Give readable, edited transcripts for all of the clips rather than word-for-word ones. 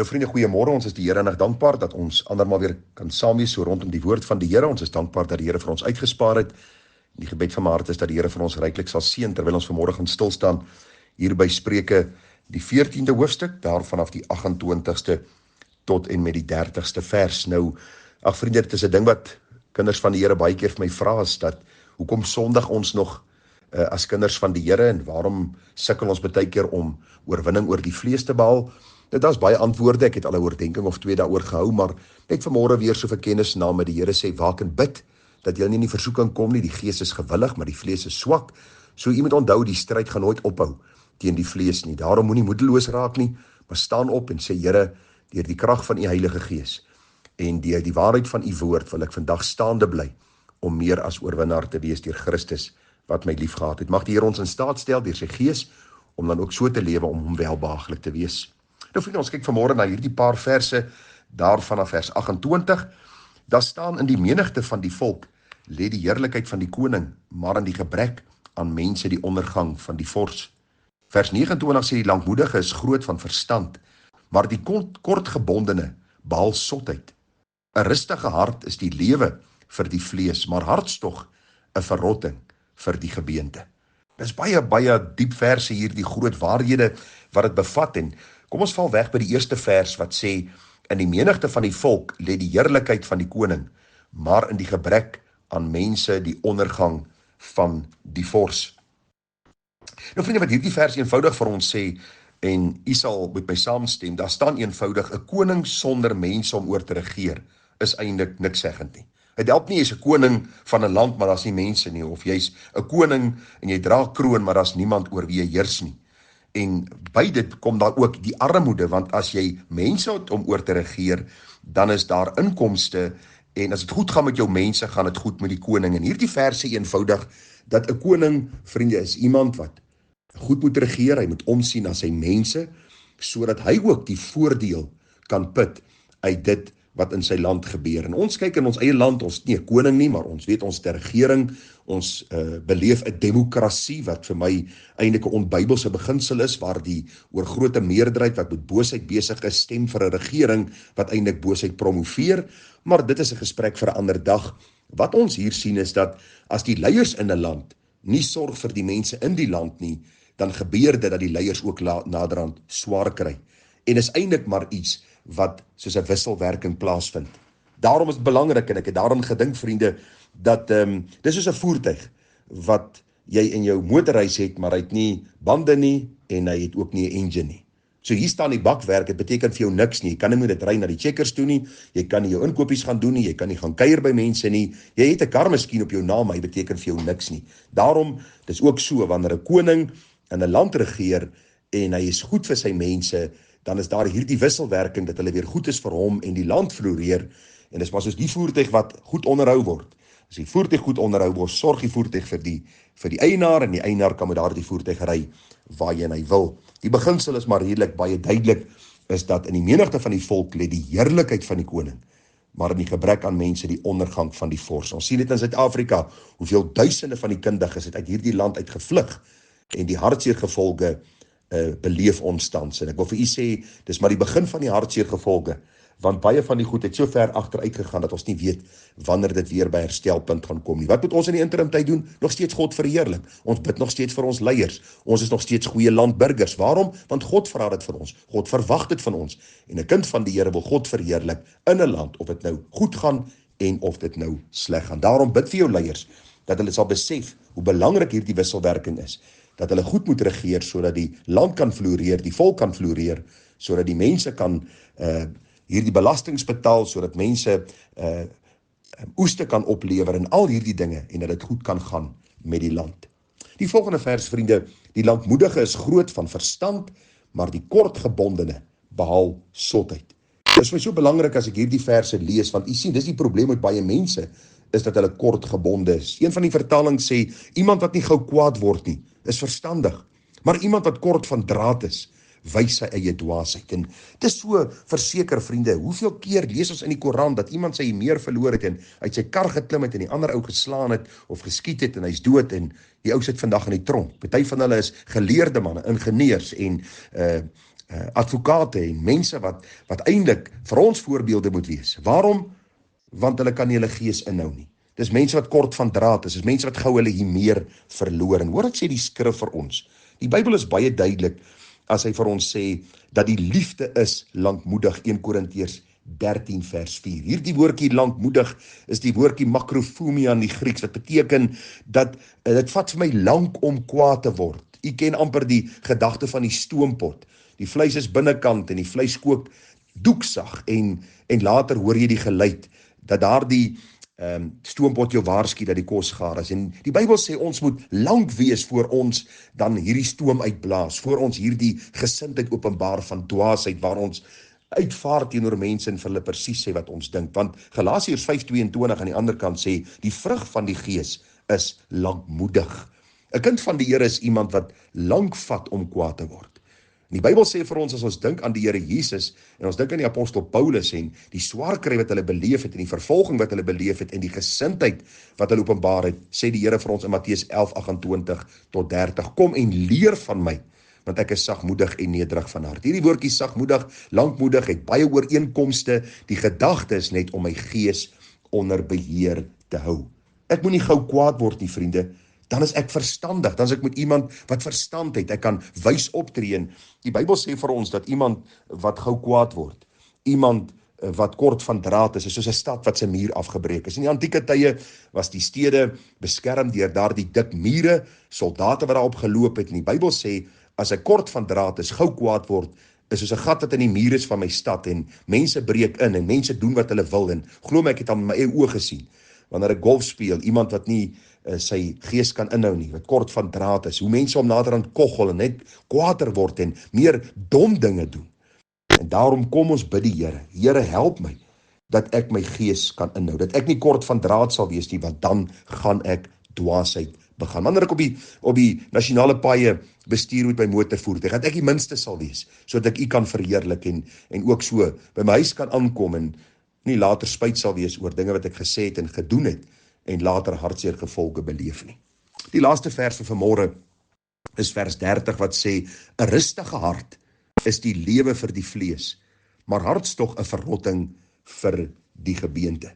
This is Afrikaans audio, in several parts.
Nou vriende, goeiemôre, ons is die Here en dankbaar dat ons andermaal weer kan saam wees so rondom die woord van die Here. Ons is dankbaar dat die Here vir ons uitgespaar het. Die gebed van my hart is dat die Here vir ons ryklik sal seën terwyl ons vanmôre gaan stil staan hier by Spreuke die 14de hoofstuk, daar vanaf die 28ste tot en met die 30ste vers. Nou, ag vriende, dit is 'n ding wat kinders van die Here baie keer vir my vra, is dat hoekom sondig ons nog as kinders van die Here en waarom sukkel ons baie keer om oorwinning oor die vlees te behaal? Dit is baie antwoorde, ek het al 'n oordenking of 2 daaroor gehou, maar net vanmôre weer so vir kennisname, die Here sê, waak en bid, dat jy nie in die versoeking kom nie, die gees is gewillig, maar die vlees is swak, so jy moet onthou, die stryd gaan nooit ophou teen die vlees nie, daarom moenie moedeloos raak nie, maar staan op en sê, Here, deur die krag van u Heilige Gees, en deur die waarheid van u woord, wil ek vandag staande bly, om meer as oorwinnaar te wees deur Christus, wat my lief gehad het. Mag die Here ons in staat stel, deur sy Gees, om dan ook so te lewe, om hom welbehaaglik te wees. Nou vriende, ons kyk vanmôre na hierdie paar verse, daar vanaf vers 28, daar staan in die menigte van die volk, lê die heerlikheid van die koning, maar in die gebrek aan mense die ondergang van die vors. Vers 29 sê, die lankmoedige is groot van verstand, maar die kortgebondene behaal sotheid. 'n rustige hart is die lewe vir die vlees, maar hartstog 'n verrotting vir die gebeente. Dis baie diep verse hier, die groot waarhede wat dit bevat, en kom ons val weg by die eerste vers wat sê, in die menigte van die volk lê die heerlikheid van die koning, maar in die gebrek aan mense die ondergang van die vors. Nou vriende, wat hierdie vers eenvoudig vir ons sê, en u sal met my saamstem, daar staan eenvoudig, 'n koning sonder mense om oor te regeer, is eintlik niks seggend nie. Het help nie, jy's 'n koning van 'n land, maar daar's nie mense nie, of jy's 'n koning en jy dra kroon, maar daar's niemand oor wie jy heers nie. En by dit kom daar ook die armoede, want as jy mense het om oor te regeer, dan is daar inkomste, en as dit goed gaan met jou mense, gaan dit goed met die koning. En hierdie vers sê eenvoudig, dat 'n koning, vriende, is iemand wat goed moet regeer, hy moet omsien na sy mense, sodat hy ook die voordeel kan put uit dit wat in sy land gebeur. En ons kyk in ons eie land, ons nie 'n koning nie, maar ons weet ons die regering, ons beleef 'n demokrasie, wat vir my eintlik 'n onbybelse beginsel is, waar die oorgrote meerderheid wat met boosheid besig is, stem vir 'n regering wat eintlik boosheid promoveer, maar dit is 'n gesprek vir 'n ander dag. Wat ons hier sien is dat as die leiers in 'n land nie sorg vir die mense in die land nie, dan gebeur dit dat die leiers ook naderhand swaar kry. En is eintlik maar iets wat soos 'n wisselwerking plaasvind. Daarom is dit belangrik, en ek het daaraan gedink, vriende, dat dis soos 'n voertuig wat jy in jou motorhuis het, maar hy het nie bande nie en hy het ook nie 'n engine nie. So hier staan die bakwerk, dit beteken vir jou niks nie. Jy kan nie met dit ry na die checkers toe nie, jy kan nie jou inkopies gaan doen nie, jy kan nie gaan kuier by mense nie. Jy het 'n kar miskien op jou naam, maar hy beteken vir jou niks nie. Daarom, dis ook so, wanneer 'n koning in 'n land regeer en hy is goed vir sy mense, dan is daar hierdie wisselwerking dat hulle weer goed is vir hom en die land floreer. En dis maar soos die voertuig wat goed onderhou word. As die voertuig goed onderhou word, sorg die voertuig vir die eienaar, en die eienaar kan met daardie voertuig ry waarheen hy wil. Die beginsel is maar redelik baie duidelik, is dat in die menigte van die volk lê die heerlikheid van die koning, maar in die gebrek aan mense die ondergang van die vors. Ons sien dit in Suid-Afrika, hoeveel duisende van die kundiges het uit hierdie land uitgevlug, en die hartseer gevolge beleef ons tans. En ek wil vir u sê, dis maar die begin van die hartseer gevolge, want baie van die goed het so ver agteruit gegaan, dat ons nie weet wanneer dit weer by herstelpunt gaan kom nie. Wat moet ons in die interim tyd doen? Nog steeds God verheerlik. Ons bid nog steeds vir ons leiers. Ons is nog steeds goeie landburgers. Waarom? Want God vra dit van ons. God verwag dit van ons. En 'n kind van die Here wil God verheerlik in 'n land, of dit nou goed gaan en of dit nou sleg gaan. Daarom bid vir jou leiers, dat hulle sal besef hoe belangrik hierdie wisselwerking is, dat hulle goed moet regeer, sodat die land kan floreer, die volk kan floreer, sodat die mense kan hierdie belastings betaal, sodat mense oeste kan oplewer en al hierdie dinge, en dat dit goed kan gaan met die land. Die volgende vers, vriende, die lankmoedige is groot van verstand, maar die kortgebondene behaal sotheid. Dit is vir my so belangrik as ek hierdie verse lees, want u sien, dis die probleem met baie mense, is dat hulle kortgebonde is. Een van die vertalings sê, iemand wat nie gou kwaad word nie, is verstandig, maar iemand wat kort van draad is, wys sy eie dwaasheid. En dit is so verseker, vriende, hoeveel keer lees ons in die Koran dat iemand sy meer verloor het en uit sy kar geklim het en die ander ou geslaan het of geskiet het en hy's dood en die ou sit vandag in die tronk. Party van hulle is geleerde manne, ingenieurs en advokate en mense wat eintlik vir ons voorbeelde moet wees. Waarom? Want hulle kan nie hulle gees inhou nie. Dis mense wat kort van draad is, dis mense wat gou hulle hier verloor. En hoor wat sê die skrif vir ons. Die Bybel is baie duidelik as hy vir ons sê dat die liefde is lankmoedig, 1 Korintiërs 13 vers 4. Hierdie woordjie lankmoedig is die woordjie makrofomia in die Grieks, wat beteken dat dit vat vir my lank om kwaad te word. U ken amper die gedagte van die stoompot. Die vleis is binnekant en die vleis kook doeksag en later hoor jy die geluid dat daardie stoompot jou waarsku dat die kos gaar is. En die Bybel sê ons moet lank wees voor ons dan hierdie stoom uitblaas, voor ons hierdie gesindheid openbaar van dwaasheid, waar ons uitvaar teenoor mense en vir hulle presies sê wat ons dink. Want Galasiërs 5:22 aan die ander kant sê, die vrug van die gees is lankmoedig. 'n Kind van die Here is iemand wat lank vat om kwaad te word. En die Bybel sê vir ons, as ons dink aan die Here Jesus, en ons dink aan die apostel Paulus, en die swaar kry wat hulle beleef het, en die vervolging wat hulle beleef het, en die gesindheid wat hulle openbaar het, sê die Here vir ons in Matteus 11:28-30, kom en leer van my, want ek is sagmoedig en nederig van hart. Hierdie woordjie sagmoedig, lankmoedig, het baie ooreenkomste. Die gedagte is net om my gees onder beheer te hou. Ek moet nie gou kwaad word nie, vriende. Dan is ek verstandig, dan is ek met iemand wat verstand het, ek kan wys optree. En die Bybel sê vir ons dat iemand wat gou kwaad word, iemand wat kort van draad is soos 'n stad wat sy muur afgebreek is. In die antieke tye was die stede beskerm deur daardie dik mure, soldate wat daarop geloop het. En die Bybel sê, as ek kort van draad is, gou kwaad word, is soos 'n gat wat in die muur is van my stad, en mense breek in, en mense doen wat hulle wil, en glo my, ek het aan my eie oë gesien, wanneer ek golf speel, iemand wat nie sy gees kan inhou nie, wat kort van draad is, hoe mense om naderhand koggel en net kwaader word en meer dom dinge doen. En daarom kom ons bid die Here, Here help my, dat ek my gees kan inhou, dat ek nie kort van draad sal wees nie, want dan gaan ek dwaasheid begaan. Wanneer ek op die nasionale paaie bestuur met my motorvoertuig, dat ek die minste sal wees, sodat ek U kan verheerlik en ook so by my huis kan aankom en nie later spyt sal wees oor dinge wat ek gesê het en gedoen het en later hartseer gevolge beleef nie. Die laaste vers vir vanmôre is vers 30 wat sê, 'n rustige hart is die lewe vir die vlees, maar hartstog 'n verrotting vir die gebeente.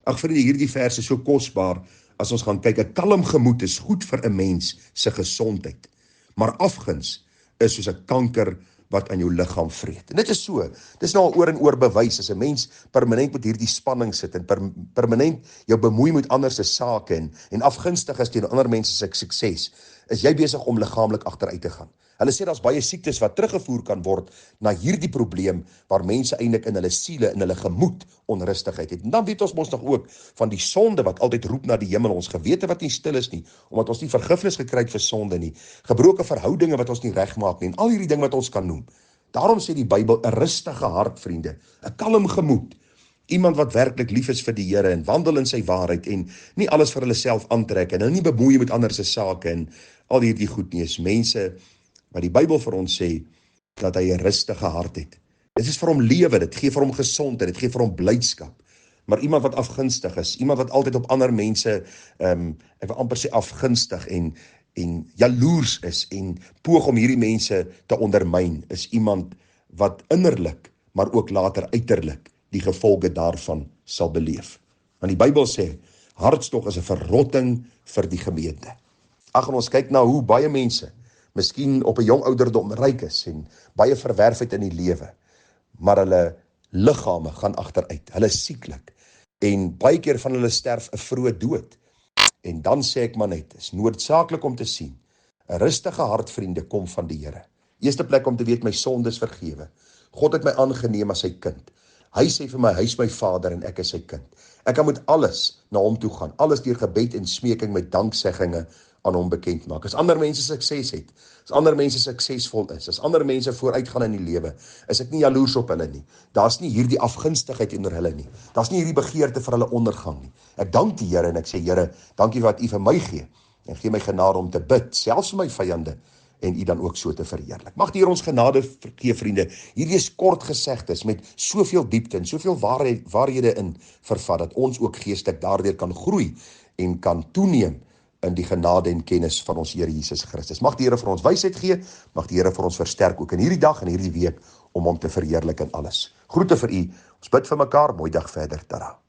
Ag vriende, hierdie vers is so kosbaar as ons gaan kyk. 'n Kalm gemoed is goed vir 'n mens se gesondheid, maar afguns is soos 'n kanker wat aan jou liggaam vreet. En dit is so, dit is nou al oor en oor bewys, as 'n mens permanent met hierdie spanning sit en permanent jou bemoei met ander se sake en afgunstig is teen ander mense se sukses, is jy besig om liggaamlik agteruit te gaan. Hulle sê daar's baie siektes wat teruggevoer kan word na hierdie probleem waar mense eintlik in hulle siele, in hulle gemoed onrustigheid het. En dan weet ons mos nog ook van die sonde wat altyd roep na die hemel, ons gewete wat nie stil is nie, omdat ons nie vergifnis gekry het vir sonde nie, gebroke verhoudinge wat ons nie regmaak nie, en al hierdie dinge wat ons kan noem. Daarom sê die Bybel, 'n rustige hart, vriende, 'n kalm gemoed, iemand wat werklik lief is vir die Here en wandel in sy waarheid en nie alles vir hulle self aantrek en nie bemoei met ander se sake en al hierdie goed nie, is mense wat die Bybel vir ons sê dat hy 'n rustige hart het. Dit is vir hom lewe, dit gee vir hom gesondheid, dit gee vir hom blydskap. Maar iemand wat afgunstig is, iemand wat altyd op ander mense, ek wil amper sê afgunstig en jaloers is en poog om hierdie mense te ondermyn, is iemand wat innerlik, maar ook later uiterlik die gevolge daarvan sal beleef. Want die Bybel sê, hartstog is 'n verrotting vir die gemeente. Ag, en ons kyk na hoe baie mense miskien op 'n jong ouderdom ryk is en baie verwerf het in die lewe, maar hulle liggame gaan agteruit, hulle is sieklik, en baie keer van hulle sterf 'n vroeë dood. En dan sê ek maar net, is noodsaaklik om te sien, 'n rustige hart, vriende, kom van die Here. Eerste plek om te weet, my sonde is vergewe. God het my aangeneem as sy kind. Hy sê vir my, hy is my Vader en ek is sy kind. Ek kan met alles na hom toe gaan, alles deur gebed en smeking met danksegginge aan hom bekend maak. As ander mense sukses het, as ander mense suksesvol is, as ander mense vooruitgaan in die lewe, is ek nie jaloers op hulle nie. Daar's nie hierdie afgunstigheid onder hulle nie. Daar's nie hierdie begeerte vir hulle ondergang nie. Ek dank die Here en ek sê, Here, dankie wat U vir my gee en gee my genade om te bid, selfs vir my vyande, en U dan ook so te verheerlik. Mag die Here ons genade gee, vriende. Hierdie is kort gesegdes met soveel diepte en soveel waarhede in vervat, dat ons ook geestelik daardeur kan groei en kan toeneem in die genade en kennis van ons Here Jesus Christus. Mag die Here vir ons wysheid gee, mag die Here vir ons versterk ook in hierdie dag en hierdie week om hom te verheerlik in alles. Groete vir u. Ons bid vir mekaar. Mooi dag verder. Tada.